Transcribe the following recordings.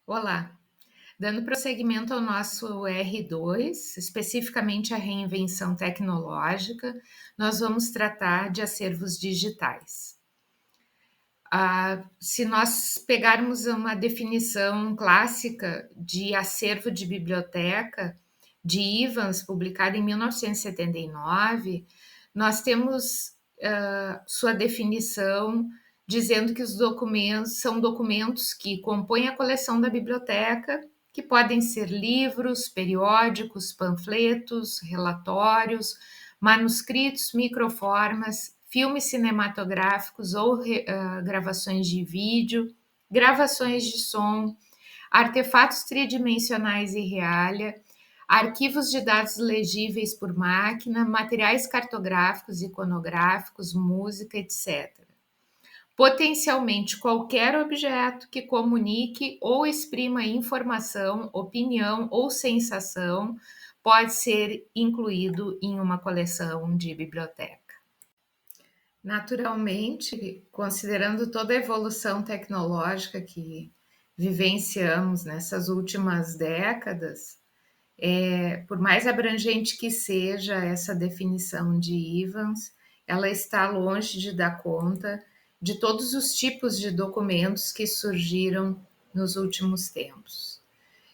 Olá, dando prosseguimento ao nosso R2, especificamente a reinvenção tecnológica, nós vamos tratar de acervos digitais. Se nós pegarmos uma definição clássica de acervo de biblioteca, de Evans, publicada em 1979, nós temos sua definição dizendo que os documentos são documentos que compõem a coleção da biblioteca, que podem ser livros, periódicos, panfletos, relatórios, manuscritos, microformas, filmes cinematográficos ou gravações de vídeo, gravações de som, artefatos tridimensionais e realia, arquivos de dados legíveis por máquina, materiais cartográficos, iconográficos, música, etc. Potencialmente qualquer objeto que comunique ou exprima informação, opinião ou sensação pode ser incluído em uma coleção de biblioteca. Naturalmente, considerando toda a evolução tecnológica que vivenciamos nessas últimas décadas, por mais abrangente que seja essa definição de Evans, ela está longe de dar conta de todos os tipos de documentos que surgiram nos últimos tempos.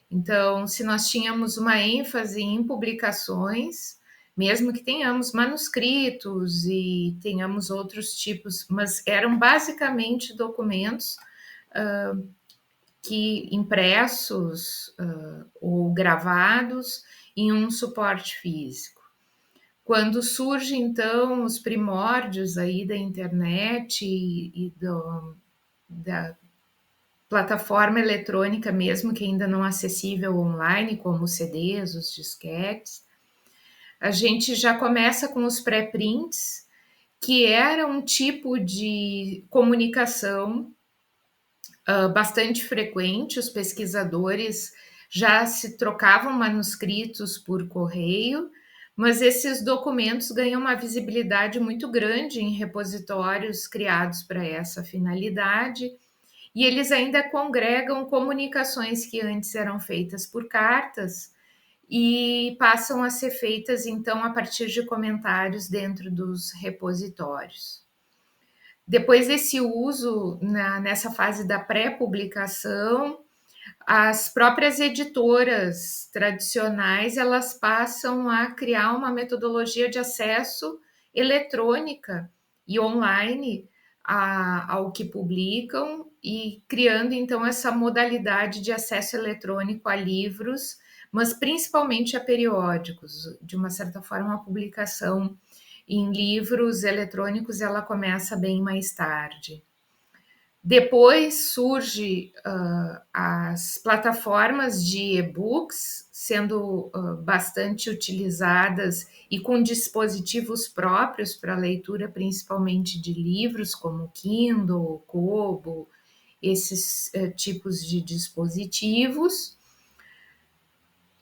Então, se nós tínhamos uma ênfase em publicações, mesmo que tenhamos manuscritos e tenhamos outros tipos, mas eram basicamente documentos que impressos ou gravados em um suporte físico. Quando surgem então os primórdios aí da internet e da plataforma eletrônica, mesmo que ainda não acessível online, como os CDs, os disquetes, a gente já começa com os pré-prints, que era um tipo de comunicação bastante frequente. Os pesquisadores já se trocavam manuscritos por correio, mas esses documentos ganham uma visibilidade muito grande em repositórios criados para essa finalidade, e eles ainda congregam comunicações que antes eram feitas por cartas e passam a ser feitas então a partir de comentários dentro dos repositórios. Depois desse uso nessa fase da pré-publicação, as próprias editoras tradicionais elas passam a criar uma metodologia de acesso eletrônica e online ao que publicam, e criando então essa modalidade de acesso eletrônico a livros, mas principalmente a periódicos. De uma certa forma, a publicação em livros eletrônicos ela começa bem mais tarde. Depois surge as plataformas de e-books, sendo bastante utilizadas e com dispositivos próprios para leitura, principalmente de livros, como Kindle, Kobo, esses tipos de dispositivos.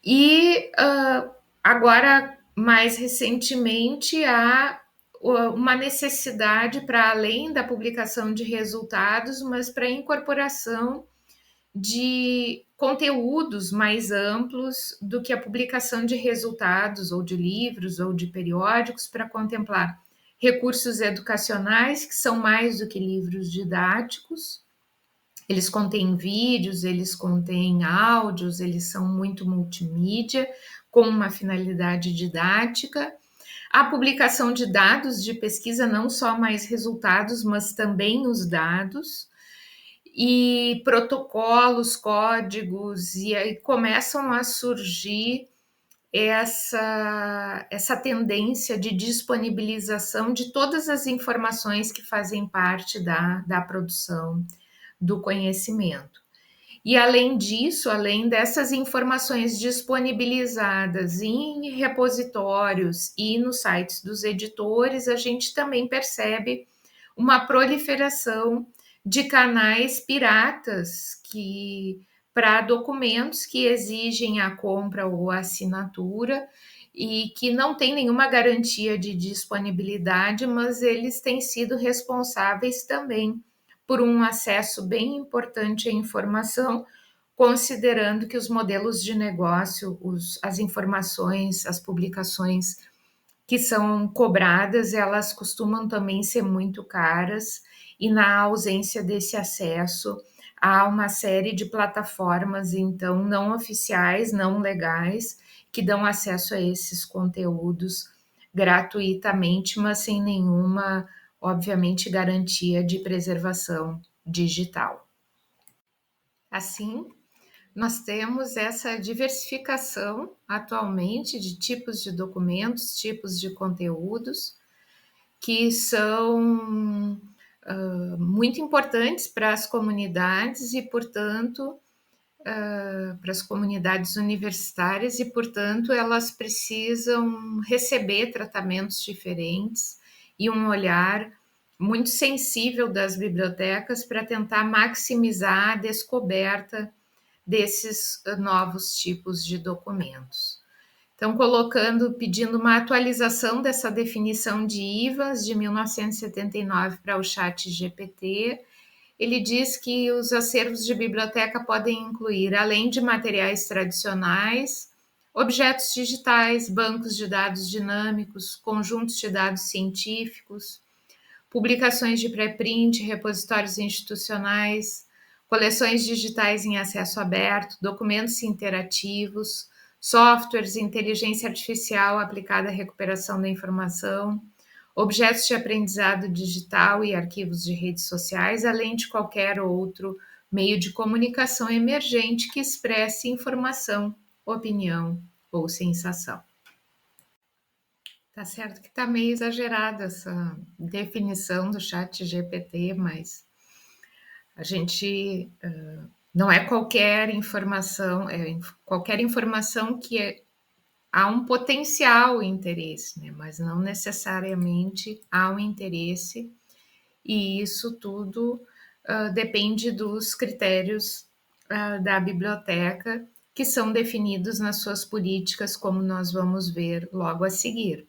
E agora, mais recentemente, há uma necessidade para além da publicação de resultados, mas para a incorporação de conteúdos mais amplos do que a publicação de resultados ou de livros ou de periódicos, para contemplar recursos educacionais que são mais do que livros didáticos. Eles contêm vídeos, eles contêm áudios, eles são muito multimídia, com uma finalidade didática. A publicação de dados de pesquisa, não só mais resultados, mas também os dados, e protocolos, códigos, e aí começam a surgir essa tendência de disponibilização de todas as informações que fazem parte da produção do conhecimento. E além disso, além dessas informações disponibilizadas em repositórios e nos sites dos editores, a gente também percebe uma proliferação de canais piratas que para documentos que exigem a compra ou a assinatura e que não tem nenhuma garantia de disponibilidade, mas eles têm sido responsáveis também por um acesso bem importante à informação, considerando que os modelos de negócio, as informações, as publicações que são cobradas, elas costumam também ser muito caras, e na ausência desse acesso, há uma série de plataformas, então, não oficiais, não legais, que dão acesso a esses conteúdos gratuitamente, mas sem nenhuma, obviamente, garantia de preservação digital. Assim, nós temos essa diversificação atualmente de tipos de documentos, tipos de conteúdos, que são muito importantes para as comunidades e, portanto, para as comunidades universitárias e, portanto, elas precisam receber tratamentos diferentes e um olhar muito sensível das bibliotecas para tentar maximizar a descoberta desses novos tipos de documentos. Então, pedindo uma atualização dessa definição de IVAs de 1979 para o ChatGPT, ele diz que os acervos de biblioteca podem incluir, além de materiais tradicionais, objetos digitais, bancos de dados dinâmicos, conjuntos de dados científicos, publicações de pré-print, repositórios institucionais, coleções digitais em acesso aberto, documentos interativos, softwares, inteligência artificial aplicada à recuperação da informação, objetos de aprendizado digital e arquivos de redes sociais, além de qualquer outro meio de comunicação emergente que expresse informação, opinião ou sensação. Tá certo que está meio exagerada essa definição do chat GPT, mas a gente não é qualquer informação, é qualquer informação que há um potencial interesse, né? Mas não necessariamente há um interesse, e isso tudo depende dos critérios da biblioteca, que são definidos nas suas políticas, como nós vamos ver logo a seguir.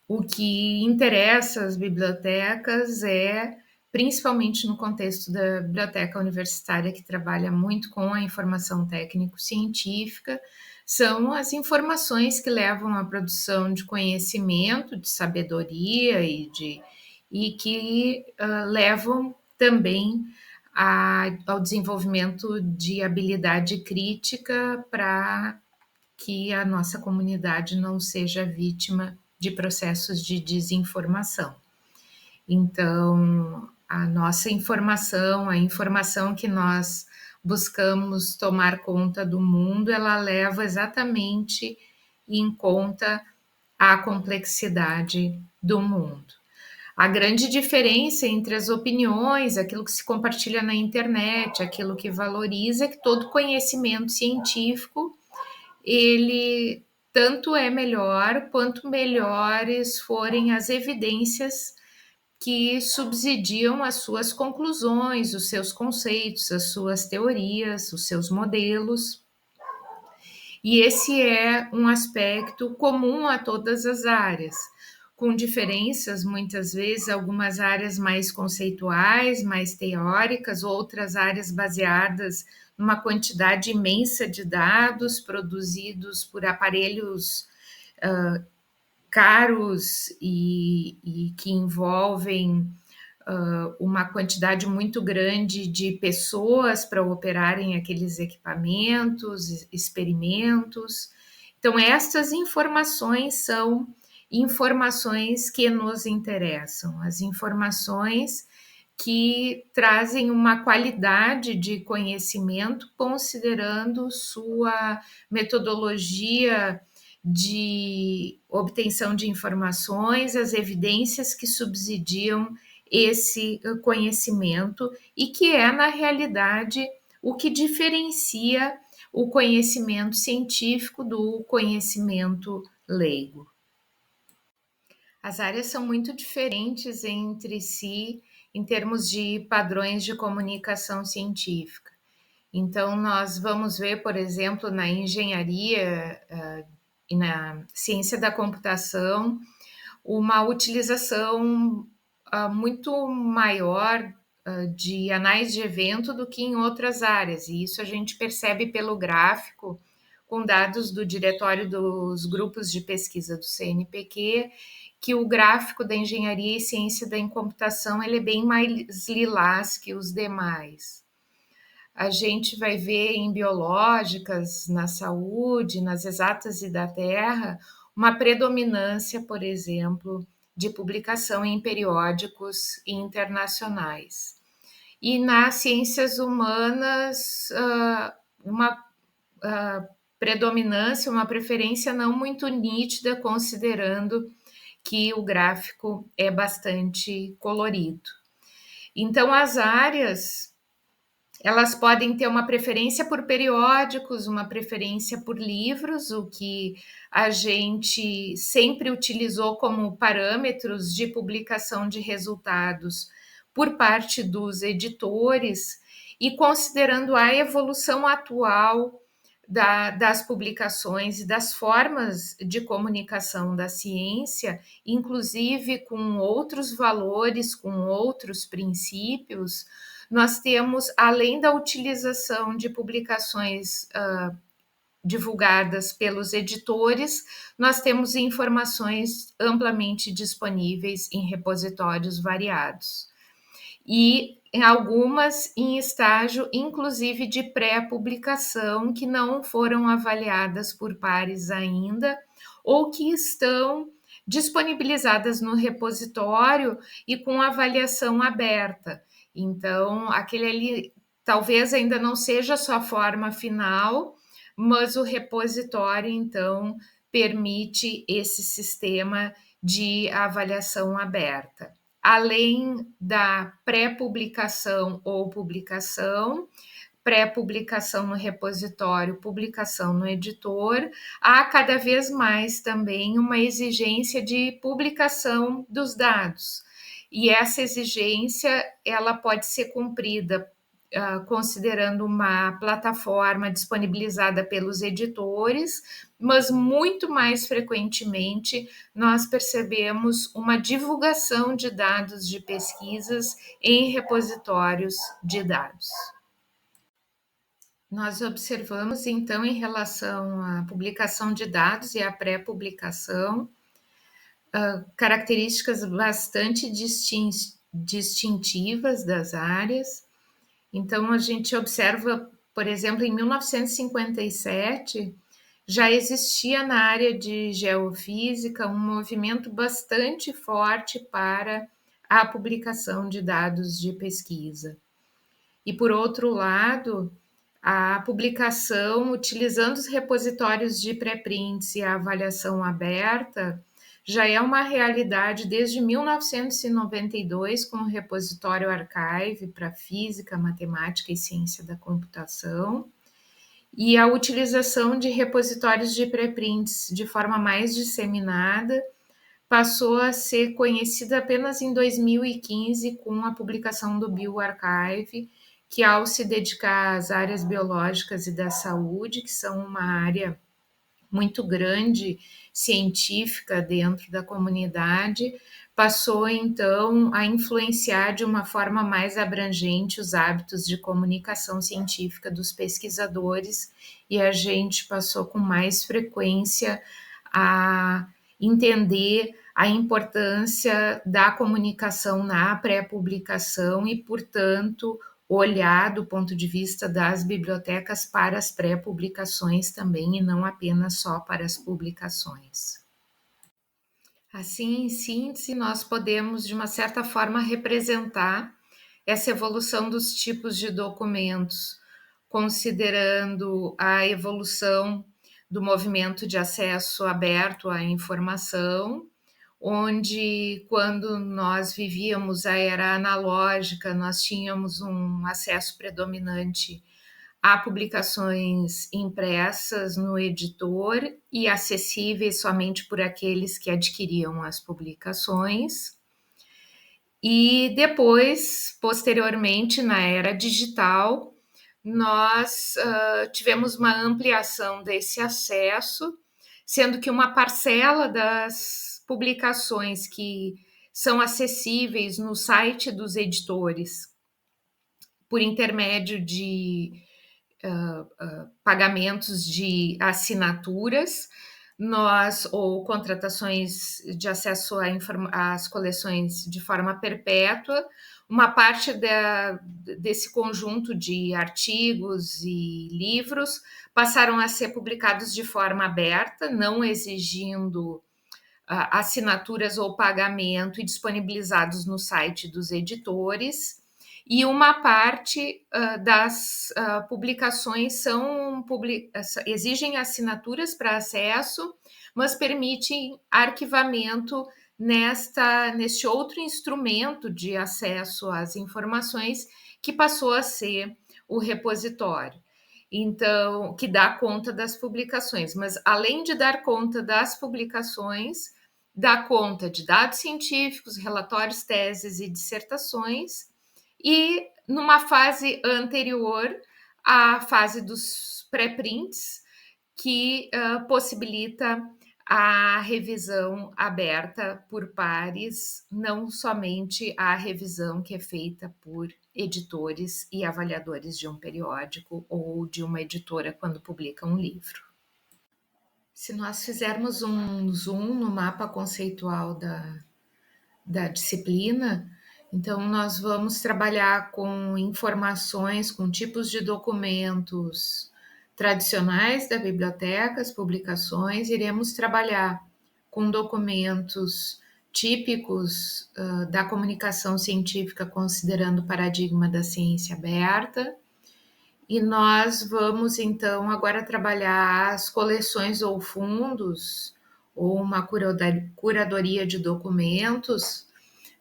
O que interessa às bibliotecas é, principalmente no contexto da biblioteca universitária, que trabalha muito com a informação técnico-científica, são as informações que levam à produção de conhecimento, de sabedoria e que levam também ao desenvolvimento de habilidade crítica para que a nossa comunidade não seja vítima de processos de desinformação. Então, a nossa informação, a informação que nós buscamos tomar conta do mundo, ela leva exatamente em conta a complexidade do mundo. A grande diferença entre as opiniões, aquilo que se compartilha na internet, aquilo que valoriza, é que todo conhecimento científico ele tanto é melhor quanto melhores forem as evidências que subsidiam as suas conclusões, os seus conceitos, as suas teorias, os seus modelos. E esse é um aspecto comum a todas as áreas, com diferenças, muitas vezes, algumas áreas mais conceituais, mais teóricas, outras áreas baseadas numa quantidade imensa de dados produzidos por aparelhos caros e que envolvem uma quantidade muito grande de pessoas para operarem aqueles equipamentos, experimentos. Então, estas informações são informações que nos interessam, as informações que trazem uma qualidade de conhecimento, considerando sua metodologia de obtenção de informações, as evidências que subsidiam esse conhecimento e que é, na realidade, o que diferencia o conhecimento científico do conhecimento leigo. As áreas são muito diferentes entre si em termos de padrões de comunicação científica. Então, nós vamos ver, por exemplo, na engenharia e na ciência da computação, uma utilização muito maior de anais de evento do que em outras áreas, e isso a gente percebe pelo gráfico, com dados do Diretório dos Grupos de Pesquisa do CNPq, que o gráfico da engenharia e ciência da computação ele é bem mais lilás que os demais. A gente vai ver em biológicas, na saúde, nas exatas e da terra, uma predominância, por exemplo, de publicação em periódicos internacionais. E nas ciências humanas, uma predominância, uma preferência não muito nítida, considerando que o gráfico é bastante colorido. Então, as áreas elas podem ter uma preferência por periódicos, uma preferência por livros, o que a gente sempre utilizou como parâmetros de publicação de resultados por parte dos editores, e considerando a evolução atual das publicações e das formas de comunicação da ciência, inclusive com outros valores, com outros princípios, nós temos, além da utilização de publicações divulgadas pelos editores, nós temos informações amplamente disponíveis em repositórios variados. E em algumas em estágio, inclusive de pré-publicação, que não foram avaliadas por pares ainda, ou que estão disponibilizadas no repositório e com avaliação aberta. Então, aquele ali talvez ainda não seja a sua forma final, mas o repositório, então, permite esse sistema de avaliação aberta. Além da pré-publicação ou publicação, pré-publicação no repositório, publicação no editor, há cada vez mais também uma exigência de publicação dos dados. E essa exigência ela pode ser cumprida considerando uma plataforma disponibilizada pelos editores, mas muito mais frequentemente nós percebemos uma divulgação de dados de pesquisas em repositórios de dados. Nós observamos, então, em relação à publicação de dados e à pré-publicação, características bastante distintivas das áreas. Então, a gente observa, por exemplo, em 1957, já existia na área de geofísica um movimento bastante forte para a publicação de dados de pesquisa. E, por outro lado, a publicação, utilizando os repositórios de pré-prints e a avaliação aberta, já é uma realidade desde 1992 com o repositório Archive para física, matemática e ciência da computação, e a utilização de repositórios de pré-prints de forma mais disseminada passou a ser conhecida apenas em 2015 com a publicação do bioRxiv, que ao se dedicar às áreas biológicas e da saúde, que são uma área muito grande científica dentro da comunidade, passou então a influenciar de uma forma mais abrangente os hábitos de comunicação científica dos pesquisadores, e a gente passou com mais frequência a entender a importância da comunicação na pré-publicação e, portanto, olhar do ponto de vista das bibliotecas para as pré-publicações também, e não apenas só para as publicações. Assim, em síntese, nós podemos, de uma certa forma, representar essa evolução dos tipos de documentos, considerando a evolução do movimento de acesso aberto à informação, onde, quando nós vivíamos a era analógica, nós tínhamos um acesso predominante a publicações impressas no editor e acessíveis somente por aqueles que adquiriam as publicações. E depois, posteriormente, na era digital, nós tivemos uma ampliação desse acesso, sendo que uma parcela das publicações que são acessíveis no site dos editores por intermédio de pagamentos de assinaturas, ou contratações de acesso às coleções de forma perpétua. Uma parte desse conjunto de artigos e livros passaram a ser publicados de forma aberta, não exigindo assinaturas ou pagamento, e disponibilizados no site dos editores. E uma parte das publicações exigem assinaturas para acesso, mas permitem arquivamento neste outro instrumento de acesso às informações, que passou a ser o repositório. Então, que dá conta das publicações, mas além de dar conta das publicações, dá conta de dados científicos, relatórios, teses e dissertações, e numa fase anterior à fase dos pré-prints, que possibilita a revisão aberta por pares, não somente a revisão que é feita por editores e avaliadores de um periódico ou de uma editora quando publica um livro. Se nós fizermos um zoom no mapa conceitual da disciplina, então nós vamos trabalhar com informações, com tipos de documentos tradicionais da biblioteca, as publicações, iremos trabalhar com documentos típicos da comunicação científica, considerando o paradigma da ciência aberta, e nós vamos então agora trabalhar as coleções ou fundos, ou uma curadoria de documentos,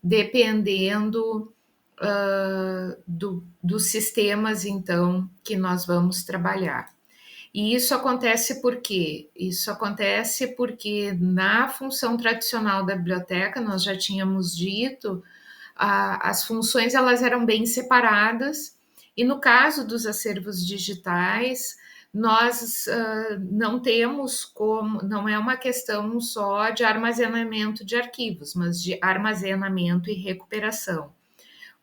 dependendo dos sistemas, então, que nós vamos trabalhar. E isso acontece por quê? Isso acontece porque na função tradicional da biblioteca, nós já tínhamos dito, as funções elas eram bem separadas, e no caso dos acervos digitais, nós não temos como, não é uma questão só de armazenamento de arquivos, mas de armazenamento e recuperação.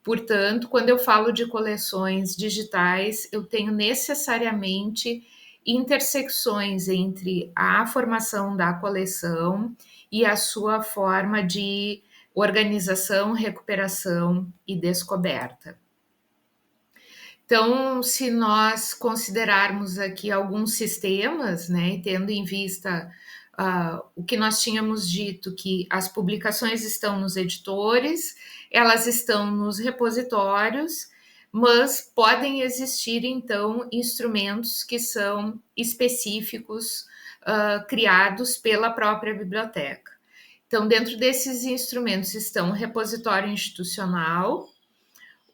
Portanto, quando eu falo de coleções digitais, eu tenho necessariamente intersecções entre a formação da coleção e a sua forma de organização, recuperação e descoberta. Então, se nós considerarmos aqui alguns sistemas, né, tendo em vista o que nós tínhamos dito, que as publicações estão nos editores, elas estão nos repositórios, mas podem existir, então, instrumentos que são específicos, criados pela própria biblioteca. Então, dentro desses instrumentos estão o repositório institucional,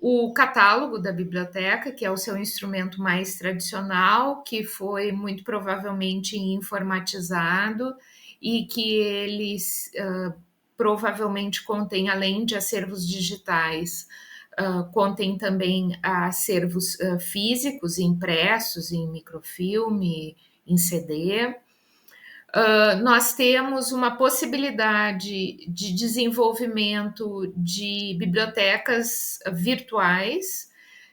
o catálogo da biblioteca, que é o seu instrumento mais tradicional, que foi muito provavelmente informatizado e que eles provavelmente contém, além de acervos digitais, contém também acervos físicos, impressos em microfilme, em CD. Nós temos uma possibilidade de desenvolvimento de bibliotecas virtuais,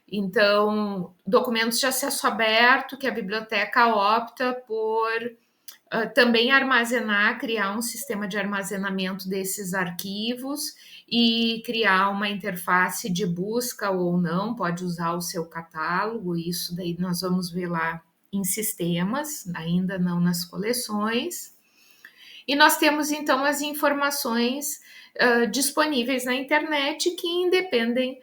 então, documentos de acesso aberto, que a biblioteca opta por também armazenar, criar um sistema de armazenamento desses arquivos e criar uma interface de busca ou não, pode usar o seu catálogo, isso daí nós vamos ver lá em sistemas, ainda não nas coleções. E nós temos então as informações disponíveis na internet, que independem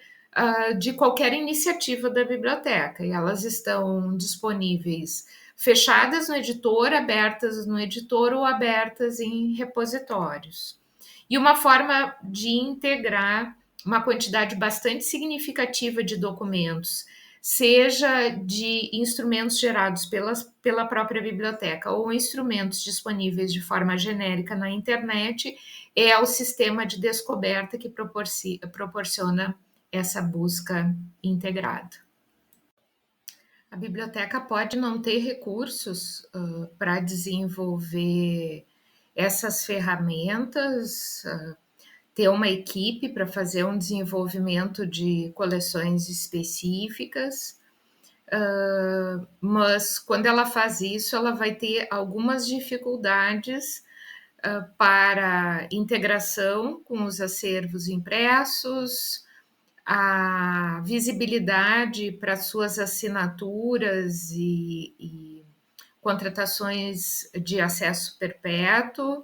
de qualquer iniciativa da biblioteca, e elas estão disponíveis fechadas no editor, abertas no editor ou abertas em repositórios. E uma forma de integrar uma quantidade bastante significativa de documentos, seja de instrumentos gerados pela própria biblioteca ou instrumentos disponíveis de forma genérica na internet, é o sistema de descoberta que proporciona essa busca integrada. A biblioteca pode não ter recursos para desenvolver essas ferramentas, ter uma equipe para fazer um desenvolvimento de coleções específicas, mas quando ela faz isso, ela vai ter algumas dificuldades para integração com os acervos impressos, a visibilidade para suas assinaturas e contratações de acesso perpétuo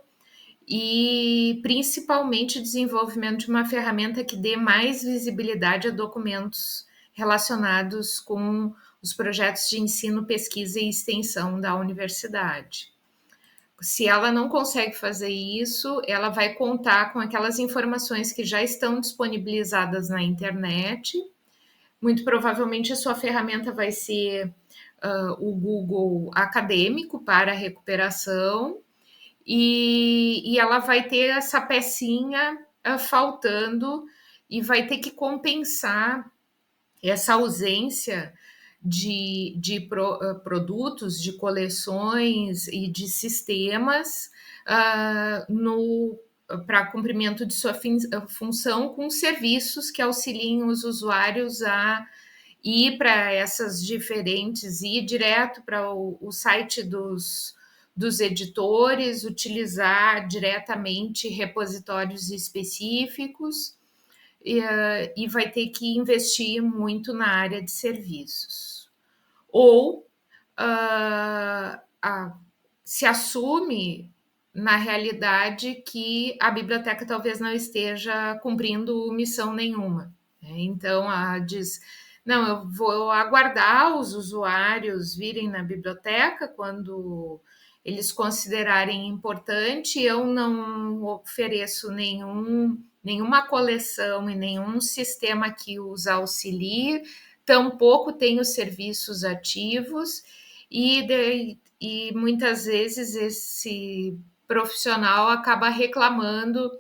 e principalmente desenvolvimento de uma ferramenta que dê mais visibilidade a documentos relacionados com os projetos de ensino, pesquisa e extensão da universidade. Se ela não consegue fazer isso, ela vai contar com aquelas informações que já estão disponibilizadas na internet. Muito provavelmente a sua ferramenta vai ser o Google Acadêmico para recuperação, e ela vai ter essa pecinha faltando e vai ter que compensar essa ausência de produtos, de coleções e de sistemas no para cumprimento de sua função com serviços que auxiliem os usuários a ir para essas diferentes, ir direto para o site dos editores, utilizar diretamente repositórios específicos e vai ter que investir muito na área de serviços. Ou se assume, na realidade, que a biblioteca talvez não esteja cumprindo missão nenhuma. Então, diz, não, eu vou aguardar os usuários virem na biblioteca quando eles considerarem importante, eu não ofereço nenhuma coleção e nenhum sistema que os auxilie, tampouco tenho serviços ativos, e muitas vezes esse profissional acaba reclamando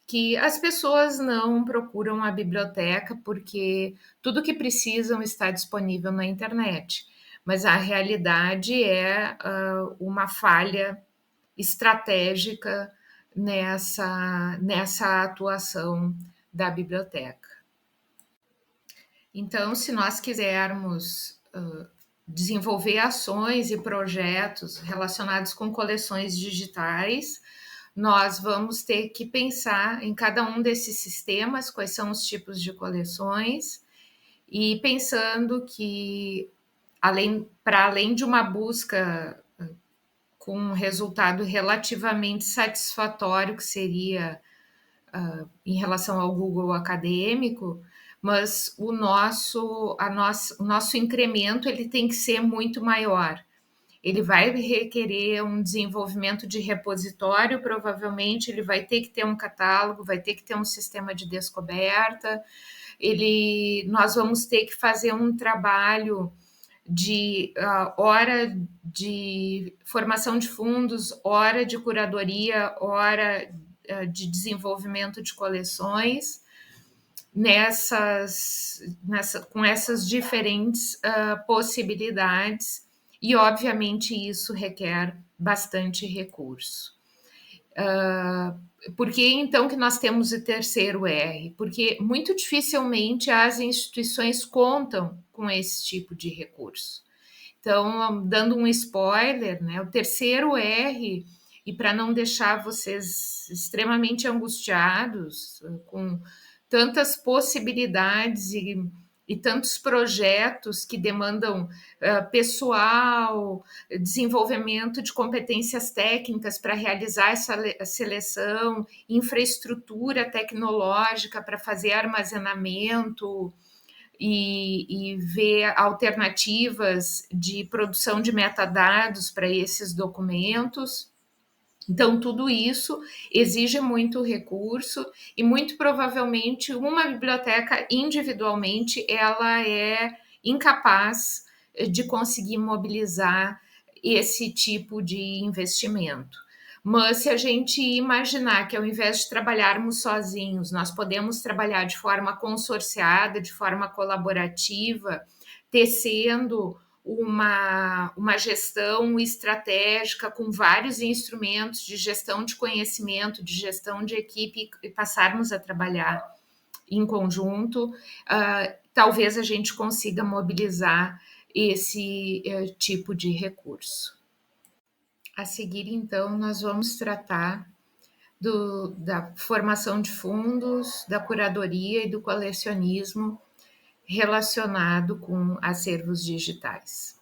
que as pessoas não procuram a biblioteca porque tudo que precisam está disponível na internet. Mas a realidade é uma falha estratégica nessa atuação da biblioteca. Então, se nós quisermos desenvolver ações e projetos relacionados com coleções digitais, nós vamos ter que pensar em cada um desses sistemas, quais são os tipos de coleções, e pensando que, para além de uma busca com um resultado relativamente satisfatório, que seria em relação ao Google Acadêmico, mas o nosso incremento ele tem que ser muito maior. Ele vai requerer um desenvolvimento de repositório, provavelmente ele vai ter que ter um catálogo, vai ter que ter um sistema de descoberta, nós vamos ter que fazer um trabalho de hora de formação de fundos, hora de curadoria, hora de desenvolvimento de coleções, com essas diferentes possibilidades, e obviamente isso requer bastante recurso. Por que então que nós temos o terceiro R? Porque muito dificilmente as instituições contam com esse tipo de recurso. Então, dando um spoiler, né, o terceiro R, e para não deixar vocês extremamente angustiados com tantas possibilidades e tantos projetos que demandam pessoal, desenvolvimento de competências técnicas para realizar essa seleção, infraestrutura tecnológica para fazer armazenamento e ver alternativas de produção de metadados para esses documentos. Então, tudo isso exige muito recurso e, muito provavelmente, uma biblioteca individualmente ela é incapaz de conseguir mobilizar esse tipo de investimento. Mas se a gente imaginar que ao invés de trabalharmos sozinhos, nós podemos trabalhar de forma consorciada, de forma colaborativa, tecendo uma gestão estratégica com vários instrumentos de gestão de conhecimento, de gestão de equipe e passarmos a trabalhar em conjunto, talvez a gente consiga mobilizar esse tipo de recurso. A seguir, então, nós vamos tratar da formação de fundos, da curadoria e do colecionismo relacionado com acervos digitais.